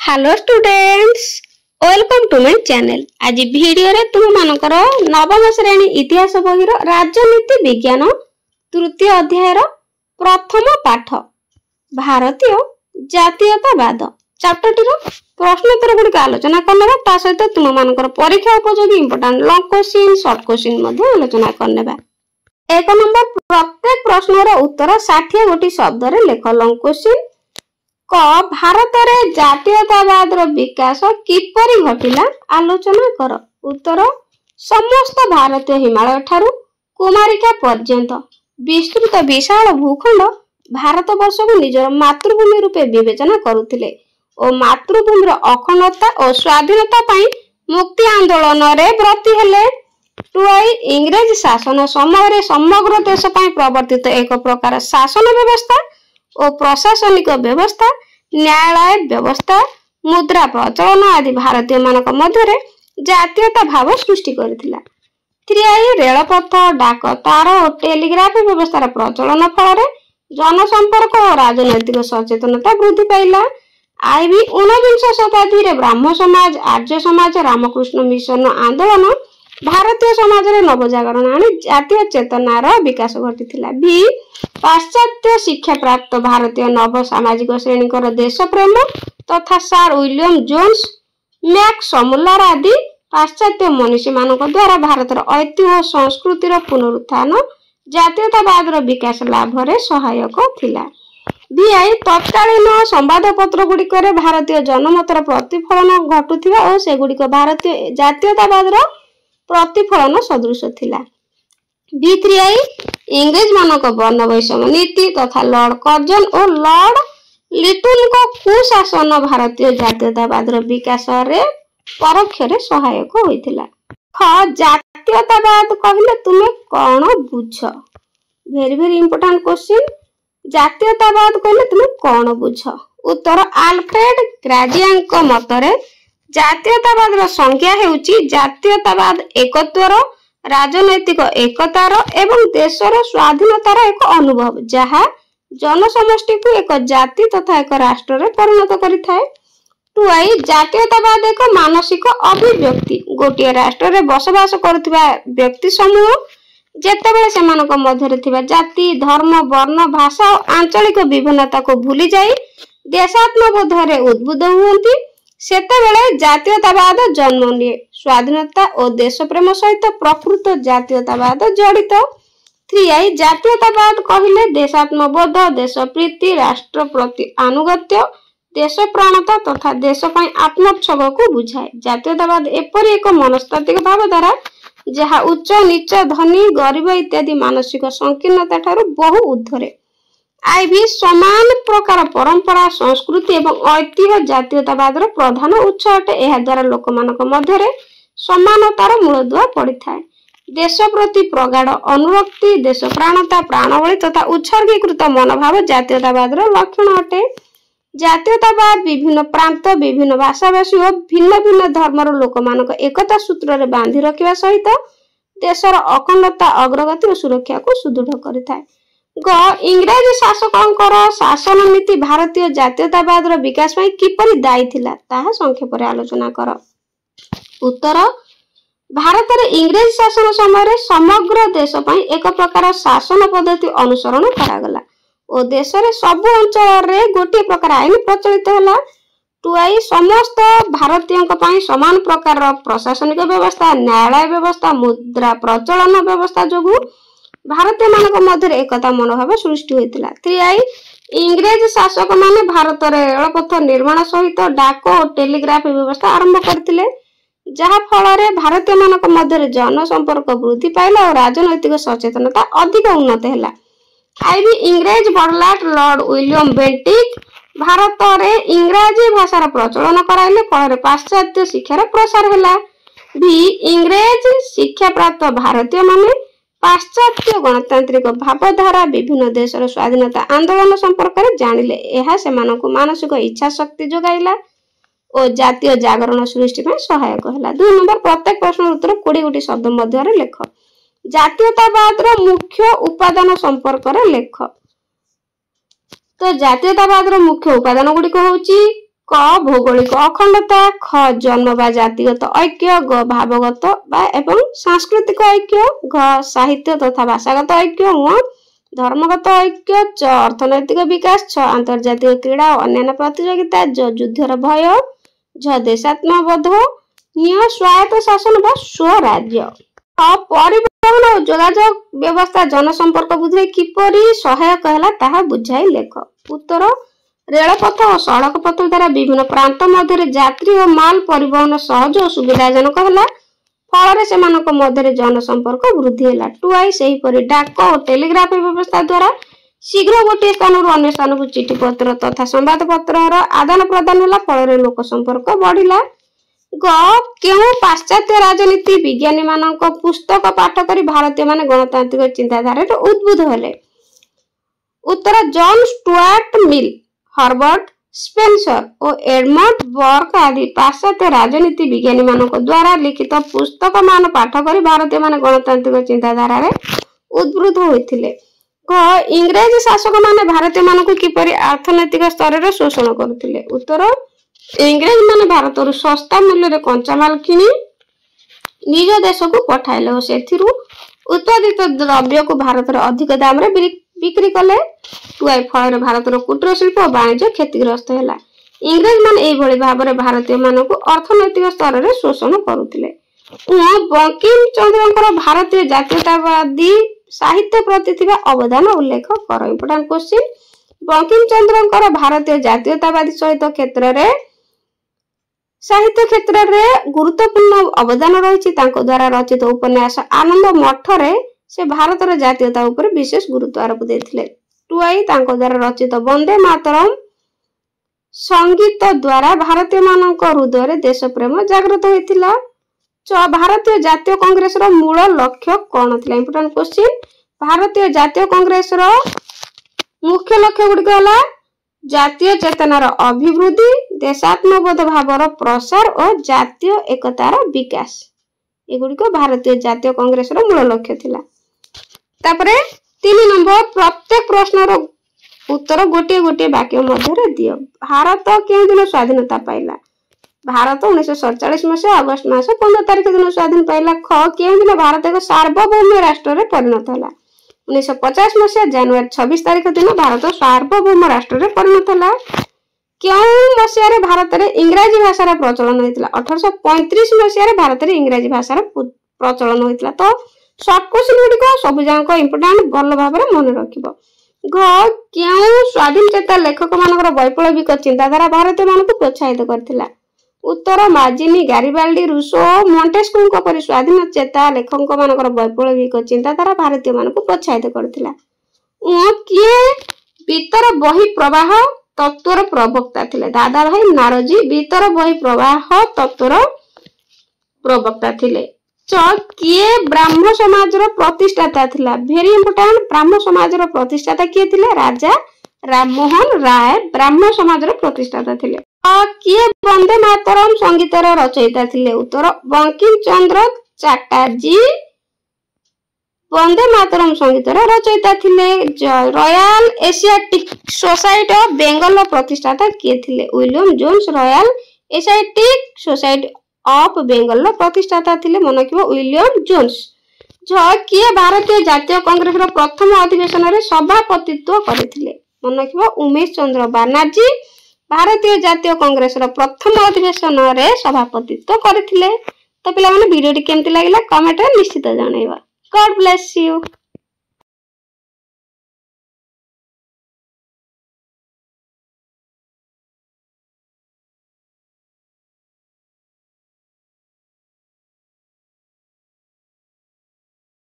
Hello students, welcome to my channel. आज video रे तुम मानकर नवम श्रेणी इतिहास बही राजनीति विज्ञान तृतीय अध्याय प्रथम पाठ भारतीय जातीयतावाद चैप्टर टी प्रश्नोत्तर गुड़िक आलोचना करने ता सहित तुम मानकर परीक्षा उपयोगी important long question short question आलोचना करने। एक नंबर प्रत्येक प्रश्नर उत्तर 60 गोटी शब्द रे लेख। लॉन्ग क्वेश्चन क भारत रे जातीयतावाद विकास किपरि घटिला आलोचना कर। उत्तर समस्त भारतीय हिमालय ठारू कुमारिका पर्यंत विस्तृत विशाल भूखंड भारत वर्ष को निजर मातृभूमि रूपे विवेचना करुथिले और मातृभूमि अखंडता और स्वाधीनता पाई मुक्ति आंदोलन रे ब्रती हेले। टुआई इंग्रेज शासन समय समग्र देश पाई प्रवर्तित एक प्रकार शासन व्यवस्था और प्रशासनिक व्यवस्था न्यायालय व्यवस्था मुद्रा प्रचलन आदि भारतीय मानक मध्य जातीयता भाव सृष्टि करथिला। रेलपथ डाक तार और टेलीग्राफ व्यवस्थार प्रचलन फल जनसंपर्क और राजनैतिक सचेतनता वृद्धि पाइला। आईबी 19 शताब्दी ब्राह्म समाज आर्य समाज रामकृष्ण मिशन आंदोलन भारतीय समाज रे नवजागरण आनी जातीय चेतनार विकास घटिथिला। भी पाश्चात्य शिक्षा प्राप्त भारतीय नव सामाजिक श्रेणीकर देश प्रेम तथा सार विलियम जोन्स मैक्स मुलर आदि पाश्चात्य मनीषी मानक द्वारा भारतर ऐतिह्य संस्कृतिर पुनरुत्थान जातीयतावाद विकास लाभ रे सहायक थिला। बीआई तत्कालीन संवादपत्र गुड़िकर भारतीय जनमतर प्रतिफलन घटुथिबा और सेगुड़िक भारतीय जातीयतावाद प्रतिफलन सदृश थिला। B3I इंग्रेज मानक वर्ण वैषम्य नीति तथा लॉर्ड कर्जन और लॉर्ड लिटन को कुशासन भारतीय जातीयतावाद विकास रे परोक्ष रे सहायक होइथिला। जातीयतावाद कहले तुमे कौन बुझ? Very very important question. जातीयतावाद कहले तुमे कौन बुझ? उत्तर आल्फ्रेड ग्राजियांक मतरे जातीयतावाद संज्ञा हेउची जातीयतावाद एकत्वर राजनैतिक एकतार एवं देशर स्वाधीनतार एक अनुभव जहा जनसमष्टि को एक जाति तथा एक राष्ट्र रे परिणत करिथाय। टुआई जातीयतावाद एक मानसिक अभिव्यक्ति गोटे राष्ट्र रे बसवास करुथिबा व्यक्ति समूह जेतेबेले सेमानक मध्यरे थिबा जाति धर्म वर्ण भाषा और आंचलिक विभिन्नता को भूली जाई देशात्मबोध रे उद्बुद्ध हुअंती सेतेबेले जातीयतावाद जन्म निये। स्वाधीनता और देश प्रेम सहित प्रकृत जातीयतावाद जड़ित। 3I जातीयतावाद कहिले देशात्मबोध देश प्रीति राष्ट्र प्रति आनुगत्य देश प्राणता तथा देश पई आत्मोत्सर्ग को बुझाए। जातीयतावाद एपरि एक मनस्तात्विक भावधारा जहा उच्च नीच धनी गरीब इत्यादि मानसिक संकीर्णता ठारू बहु ऊर्ध्वरे। आईबी समान प्रकार परंपरा संस्कृति एवं ऐतिह्य जातीयतावाद प्रधान उत्स अटे। एहा द्वारा लोक मानक मध्यरे समानतार मूलदुआ पड़ी थाए। देश प्रति प्रगाढ़ अनुरक्ति देश प्राणता प्राणबली तथा उत्सर्गीकृत मनोभाव जातीयतावाद लक्षण अटे। जातीयतावाद विभिन्न प्रांत विभिन्न भाषाभाषी और भिन्न भिन्न धर्मर लोक मानक एकता सूत्र रे बांधि रखिबा सहित देशर अखंडता अग्रगति और सुरक्षा को सुदृढ़ करिथाय। इंग्रेज शासकंकर शासन नीति भारतीय जातीयतावाद विकास में किपरि दायी थिला ताहा संक्षेप रे आलोचना कर। उत्तर भारत रे इंग्रेज शासन समय रे समग्र देश पई एक प्रकार शासन पद्धति अनुसरण करागला और देश रे सब अंचल रे गोटे प्रकार आईन प्रचलित होला। टुआई समस्त भारतीयों पई समान प्रकार प्रशासनिक व्यवस्था न्यायालय व्यवस्था मुद्रा प्रचलन व्यवस्था जोगु भारतीय मानक मध्य एकता मनोभाव सृष्टि होइतिला। 3I इंग्रेज शासक माने भारत रे रेलपथ निर्माण सहित डाक और टेलीग्राफ व्यवस्था आरंभ करथिले जहा फल रे भारतीय मानक मध्य जनसंपर्क वृद्धि पाइला और राजनैतिक सचेतनता अधिक उन्नत हैला। आईबी इंग्रेज बड़लाट लॉर्ड विलियम बेंटिक भारत रे इंग्राजी भाषार प्रचलन कराइले फल रे पाश्चात्य शिक्षार प्रसार हैला। भी इंग्रेज शिक्षा प्राप्त भारतीय माने पाश्चात्य गणतांत्रिक भावधारा विभिन्न देशर स्वाधीनता आंदोलन संपर्क में जानिले एहा सेमानकु मानसिक इच्छा शक्ति जोगाइला और जातीय जागरण सृष्टि में सहायक हैला। 2 नंबर प्रत्येक प्रश्न उत्तर 20 गोटी शब्द मध्य रे लेख। जातीयतावाद मुख्य उपादान संपर्क रे लेख। तो जातीयतावाद मुख्य उपादान गुड़िक होउची क भौगोलिक अखंडता, ख जन्म बा जातिगत ऐक्य, ग भावगत बा एवं सांस्कृतिक ऐक्य, घ साहित्य तथा भाषागत ऐक्य, ङ धर्मगत ऐक्य, च अर्थनैतिक विकास, छ आंतर्जातिक क्रीड़ा और अन्य प्रतियोगिता, ज युद्धर भय, झ देशात्मबोध, ञ स्वायत्त शासन बा स्वराज्य। परिवहन और जोगाजोग व्यवस्था जनसंपर्क बुद्धि किपरि सहायक है ताहा बुझाई लेख। उत्तर रेलपथ और सड़क पथ द्वारा विभिन्न प्रांत मध्य यात्री और माल परिवहन सहज और सुविधाजनक है, फल से मध्य जनसंपर्क वृद्धि है। टुआई से डाक और टेलीग्राफ व्यवस्था द्वारा शीघ्र गोटे स्थान अन्य स्थान को चिठी पत्र तथा संवाद पत्र आदान प्रदान है, फल लोक संपर्क बढ़ला। ग क्यों पाश्चात्य राजनीति विज्ञानी मानक पुस्तक पाठ करी भारतीय माने गणतांत्रिक चिंताधारा उद्बुद्ध हेले। उत्तर जॉन स्टुआर्ट मिल, हर्बर्ट स्पेंसर और एडमंड बर्क आदि पाश्चात्य राजनीति विज्ञानी मानक द्वारा लिखित पुस्तक मान पाठ करी भारतीय माने गणतांत्रिक चिंताधारा उद्बुद्ध होइथिले। ग इंग्रेज शासक माने भारतीय मानक किपरि अर्थनैतिक स्तर रे शोषण करुथिले। उत्तर इंग्रेज माने भारत सस्ता मूल्य रे कंचा माल किनी निज देश को पठाइले और सेथिरु उत्पादित द्रव्य को भारत रे अधिक दाम रे बिक्री कले। टुआई फल भारत कुटीर शिल्प और वाणिज्य क्षतिग्रस्त है। इंग्रेज माने एई भली भाव रे भारतीय मानक अर्थनैतिक स्तर रे शोषण करुथिले। बंकिम चंद्रकर भारतीय जातीयतावादी साहित्य प्रति थिबा अवदान उल्लेख कर। इंपोर्टेंट क्वेश्चन, बंकिम चंद्रकर भारतीय जातीयतावादी सहित क्षेत्र रे साहित्य क्षेत्र रे गुरुत्वपूर्ण अवदान रही। द्वारा रचित उपन्यास आनंद मठ रे से भारत रे जातीयता उपर विशेष गुरुत्व आरोप देथिले। टुआई द्वारा रचित वंदे मातरम संगीत द्वारा भारतीय मानक हृदय रे देश प्रेम जागृत होइथिला। च भारतीय जातीय कांग्रेस रो मूल लक्ष्य कोन थिला। इंपोर्टेंट क्वेश्चन, भारतीय जातीय कांग्रेस रो मुख्य लक्ष्य गुडी कहला जातीय चेतनार अभिवृद्धि, देशात्मबोध भावर प्रसार और जातीय एकतार विकास। एगुडी को भारतीय जातीय कांग्रेस रो मूल लक्ष्य थिला। तापरे 3 नंबर प्रत्येक प्रश्न रो उत्तर गोटे गोटे वाक्य मध्य रे दियो। भारत केउ दिन स्वाधीनता पाइला। भारत 1947 मसीहा अगस्त मास 15 तारिख दिन स्वाधीन पाइला। ख केउ दिन भारत एक सार्वभौम राष्ट्र रे परिणत होला। 1950 मसीहा जनवरी 26 तारिख दिन भारत सार्वभौम राष्ट्र रे परिणत होला। क्यों मसीहा रे भारत रे इंग्रजी भाषा रे प्रचलन होइतला। 1835 मसीहा रे भारत रे इंग्रजी भाषा रे प्रचलन होइतला। तो शॉर्ट क्वेश्चन गुडी को सब जांक इंपोर्टेंट भल भाव रे मन रखिबो। घ क्यों स्वाधीन चेता लेखक मानकर वैप्लविक चिंताधारा भारतीय मानक प्रोत्साहित करथिला। उत्तर माजिनी, गारिबाल्डी, रूसो, मॉन्टेस्क्यू परि स्वाधीन चेता लेखक मानकर वैप्लविक चिंताधारा भारतीय मानक प्रोत्साहित करथिला। किए भीतर बही प्रवाह तत्वर प्रवक्ता थिले। दादा भाई नारोजी भीतर बही प्रवाह तत्वर प्रवक्ता थिले। च किए ब्राह्मण समाज रो प्रतिष्ठाता थिला। वेरी इंपोर्टेंट, ब्राह्मण समाज रो प्रतिष्ठाता किए थिले? राजा राममोहन राय ब्राह्मण समाज रो प्रतिष्ठाता थिले। किए वंदे मातरम संगीत रो रचयिता थिले? उत्तर बंकिम चंद्र चटर्जी वंदे मातरम संगीत रो रचयिता थिले। Royal Asiatic Society of Bengal रो प्रतिष्ठाता किए थिले? William Jones Royal Asiatic Society of Bengal रो प्रतिष्ठाता थिले। मन रखिबो विलियम जोन्स। किए भारतीय जातीय कांग्रेस रो प्रथम अधिवेशन रे सभापतित्व करथिले? मन रखिबो उमेश चंद्र बनर्जी भारतीय जातीय कांग्रेस रो प्रथम अधिवेशन रे सभापतित्व करथिले। तो पिला माने वीडियो केमति लागिला कमेंट रे निश्चित जणाइबा। God bless you.